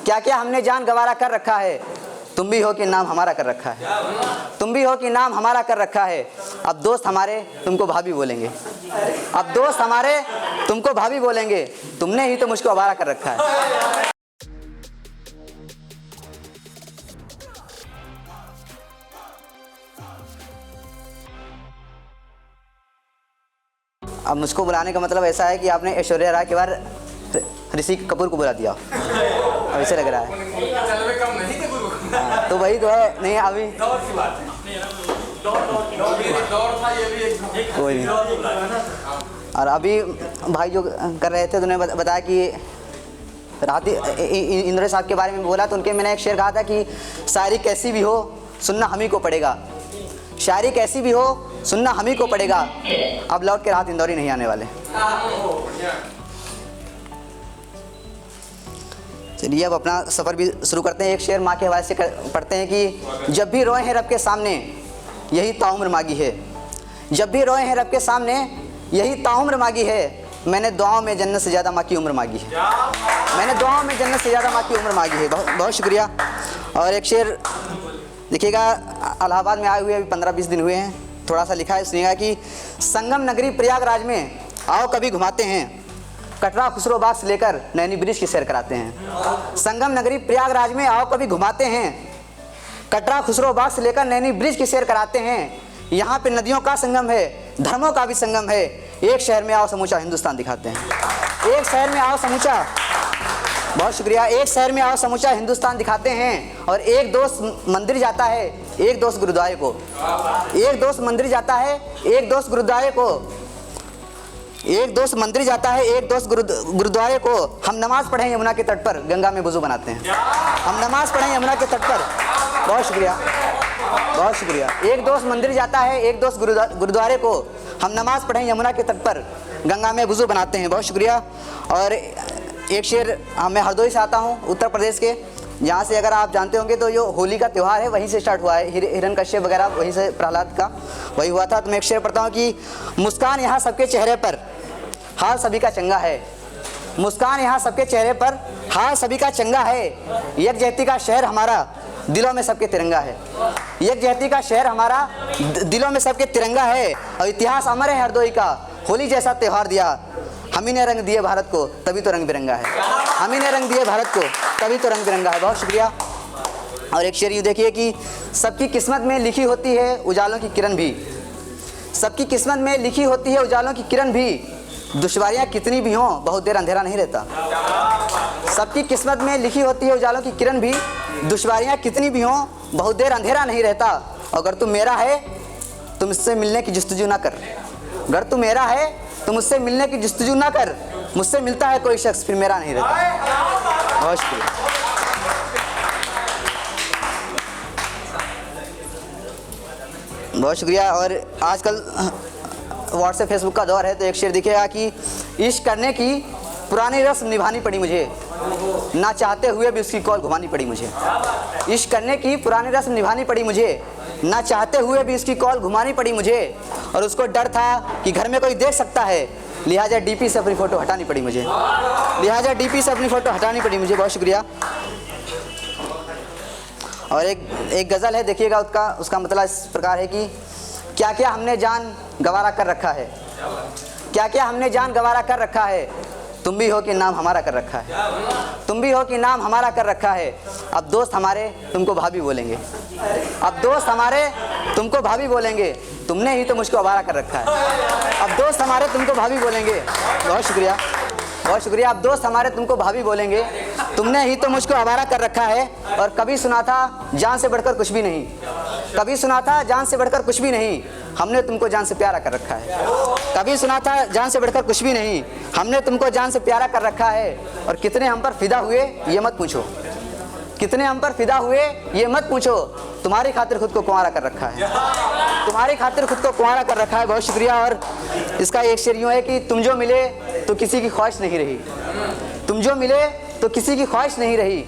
क्या क्या हमने जान गवारा कर रखा है, तुम भी हो कि नाम हमारा कर रखा है। तुम भी हो कि नाम हमारा कर रखा है। अब दोस्त हमारे तुमको भाभी बोलेंगे, अब दोस्त हमारे तुमको भाभी बोलेंगे, तुमने ही तो मुझको आवारा कर रखा है। अब मुझको बुलाने का मतलब ऐसा है कि आपने ऐश्वर्या राय के बार ऋषि कपूर को बुला दिया, अब ऐसे लग रहा है। तो वही तो है, नहीं अभी कोई नहीं। और अभी भाई जो कर रहे थे तो उन्होंने बताया कि रात इंद्र साहब के बारे में बोला, तो उनके मैंने एक शेर कहा था कि शायरी कैसी भी हो सुनना हम ही को पड़ेगा, शायरी कैसी भी हो सुनना हम ही को पड़ेगा। अब लौट के रात इंदौरी नहीं आने वाले। चलिए अब अपना सफ़र भी शुरू करते हैं। एक शेर माँ के हवाले से पढ़ते हैं कि जब भी रोए हैं रब के सामने यही ताउम्र मांगी है, जब भी रोए हैं रब के सामने यही ताउम्र मांगी है। मैंने दुआओं में जन्नत से ज़्यादा माँ की उम्र मांगी है, मैंने दुआओं में जन्नत से ज़्यादा माँ की उम्र मांगी है। बहुत बहुत शुक्रिया। और एक शेर देखिएगा, इलाहाबाद में आए हुए अभी 15-20 दिन हुए हैं, थोड़ा सा लिखा है, सुनिएगा कि संगम नगरी प्रयागराज में आओ कभी घुमाते हैं, कटरा खुसरोबाग से लेकर नैनी ब्रिज की सैर कराते हैं। संगम नगरी प्रयागराज में आओ कभी घुमाते हैं, कटरा खुसरोबाग से लेकर नैनी ब्रिज की सैर कराते हैं। यहाँ पे नदियों का संगम है, धर्मों का भी संगम है। एक शहर में आओ समूचा हिंदुस्तान दिखाते हैं, एक शहर में आओ समूचा, बहुत शुक्रिया, एक शहर में आओ समूचा हिंदुस्तान दिखाते हैं। और एक दोस्त मंदिर जाता है, एक दोस्त गुरुद्वारे को, एक दोस्त मंदिर जाता है, एक दोस्त गुरुद्वारे को, एक दोस्त मंदिर जाता है, एक दोस्त गुरुद्वारे को। हम नमाज पढ़ें यमुना के तट पर, गंगा में वुज़ू बनाते हैं। हम नमाज पढ़ें यमुना के तट पर, बहुत शुक्रिया, बहुत शुक्रिया। एक दोस्त मंदिर जाता है, एक दोस्त गुरुद्वारे को। हम नमाज पढ़ें यमुना के तट पर, गंगा में वुज़ू बनाते हैं, बहुत शुक्रिया। और एक शेर, मैं हरदोई से आता हूँ, उत्तर प्रदेश के, जहाँ से अगर आप जानते होंगे तो जो होली का त्यौहार है वहीं से स्टार्ट हुआ है, हिरण्यकश्यप वगैरह वहीं से, प्रहलाद का वही हुआ था। तो मैं एक शेर पढ़ता हूँ कि मुस्कान यहाँ सबके चेहरे पर, हाल सभी का चंगा है। मुस्कान यहाँ सबके चेहरे पर, हाल सभी का चंगा है। यकजहती का शहर हमारा, दिलों में सबके तिरंगा है। यकजहती का शहर हमारा, दिलों में सबके तिरंगा है। और इतिहास अमर है हरदोई का, होली जैसा त्यौहार दिया हम ही ने रंग दिए भारत को, तभी तो रंग बिरंगा है। हम ही ने रंग दिए भारत को, तभी तो रंग बिरंगा है, बहुत शुक्रिया। और एक शेर यूँ देखिए कि सबकी किस्मत में लिखी होती है उजालों की किरण भी, सबकी किस्मत में लिखी होती है उजालों की किरण भी। दुश्वारियाँ कितनी भी हों बहुत देर अंधेरा नहीं रहता। सबकी किस्मत में लिखी होती है उजालों की किरण भी, दुश्वारियाँ कितनी भी हों बहुत देर अंधेरा नहीं रहता। अगर तू मेरा है तुम इससे मिलने की जस्तजू ना कर, अगर तू मेरा है तो मुझसे मिलने की जस्तजू ना कर। मुझसे मिलता है कोई शख्स फिर मेरा नहीं रहता। बहुत शुक्रिया। बहुत शुक्रिया। और आजकल व्हाट्सएप फेसबुक का दौर है, तो एक शेर दिखेगा कि इश्क करने की पुरानी रस्म निभानी पड़ी मुझे, ना चाहते हुए भी उसकी कॉल घुमानी पड़ी मुझे। इश्क करने की पुरानी रस्म निभानी पड़ी मुझे, ना चाहते हुए भी उसकी कॉल घुमानी पड़ी मुझे। और उसको डर था कि घर में कोई देख सकता है, लिहाजा डीपी से अपनी फ़ोटो हटानी पड़ी मुझे, लिहाजा डीपी से अपनी फ़ोटो हटानी पड़ी मुझे। बहुत शुक्रिया। और एक गज़ल है, देखिएगा उसका मतलब इस प्रकार है कि क्या क्या हमने जान गवारा कर रखा है, क्या क्या हमने जान गवारा कर रखा है। तुम भी हो कि नाम हमारा कर रखा है, तुम भी हो कि नाम हमारा कर रखा है। अब दोस्त हमारे तुमको भाभी बोलेंगे, अब दोस्त हमारे तुमको भाभी बोलेंगे, तुमने ही तो मुझको आवारा कर रखा है। अब दोस्त हमारे तुमको भाभी बोलेंगे, बहुत शुक्रिया, बहुत शुक्रिया। अब दोस्त हमारे तुमको भाभी बोलेंगे, तुमने ही तो मुझको आवारा कर रखा है। और कभी सुना था जान से बढ़कर कुछ भी नहीं, कभी सुना था जान से बढ़कर कुछ भी नहीं, हमने तुमको जान से प्यारा कर रखा है। कभी सुना था जान से बढ़कर कुछ भी नहीं, हमने तुमको जान से प्यारा कर रखा है। और कितने हम पर फिदा हुए ये मत पूछो, कितने हम पर फिदा हुए ये मत पूछो, तुम्हारी खातिर खुद को कुंवारा कर रखा है, तुम्हारी खातिर खुद को कुंवारा कर रखा है। बहुत शुक्रिया। और इसका एक शेर यूँ है कि तुम जो मिले तो किसी की ख्वाहिश नहीं रही, तुम जो मिले तो किसी की ख्वाहिश नहीं रही,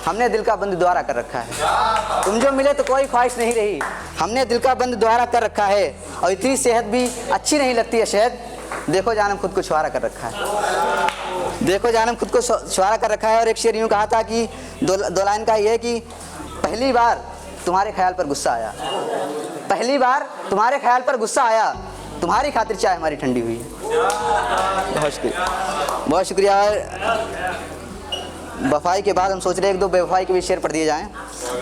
हमने दिल का बंद द्वारा कर रखा है। तुम जो मिले तो कोई ख्वाहिश नहीं रही, हमने दिल का बंद द्वारा कर रखा है। और इतनी सेहत भी अच्छी नहीं लगती है शहद, देखो जानम खुद को छुआरा कर रखा है। देखो जानम खुद को शुआरा कर रखा है। और एक शेर यूँ कहा था कि दो लाइन का ये है कि पहली बार तुम्हारे ख्याल पर गुस्सा आया, पहली बार तुम्हारे ख्याल पर गुस्सा आया, तुम्हारी खातिर चाय हमारी ठंडी हुई। बहुत शुक्रिया, बहुत शुक्रिया। वफाई के बाद हम सोच रहे हैं एक दो बेवफाई के भी शेर पढ़ दिए जाएं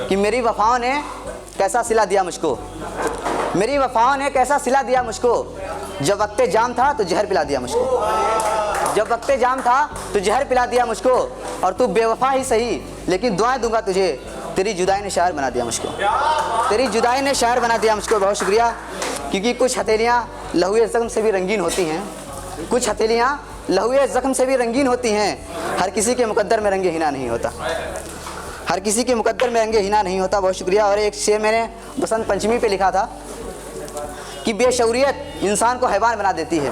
कि मेरी वफाओं ने कैसा सिला दिया मुझको, मेरी वफाओं ने कैसा सिला दिया मुझको, जब वक्ते जाम था तो जहर पिला दिया मुझको, जब वक्ते जाम था तो जहर पिला दिया मुझको, और तू बेवफा ही सही लेकिन दुआएं दूंगा तुझे, तेरी जुदाई ने शायर बना दिया मुझको, तेरी जुदाई ने शायर बना दिया मुझको। बहुत शुक्रिया। क्योंकि कुछ हथेलियाँ लहुए ज़ख्म से भी रंगीन होती हैं, कुछ हथेलियाँ लहुए ज़ख्म से भी रंगीन होती हैं, हर किसी के मुकद्दर में रंगे हिना नहीं होता, हर किसी के मुकद्दर में रंगे हिना नहीं होता। बहुत शुक्रिया। और एक शेर मैंने बसंत पंचमी पे लिखा था कि बेशऊरियत इंसान को हैवान बना देती है,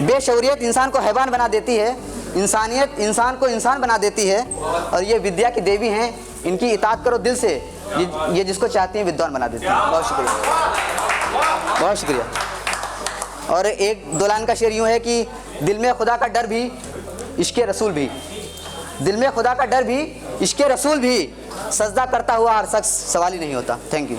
बेशऊरियत इंसान को हैवान बना देती है, इंसानियत इंसान को इंसान बना देती है, और ये विद्या की देवी हैं, इनकी इताअत करो दिल से, ये जिसको चाहती हैं विद्वान बना देती हैं। बहुत शुक्रिया, बहुत शुक्रिया। और एक दो लाइन का शेर यूँ है कि दिल में खुदा का डर भी इश्क़े रसूल भी, दिल में खुदा का डर भी इश्क़े रसूल भी, सजदा करता हुआ हर शख्स सवाल ही नहीं होता। Thank you.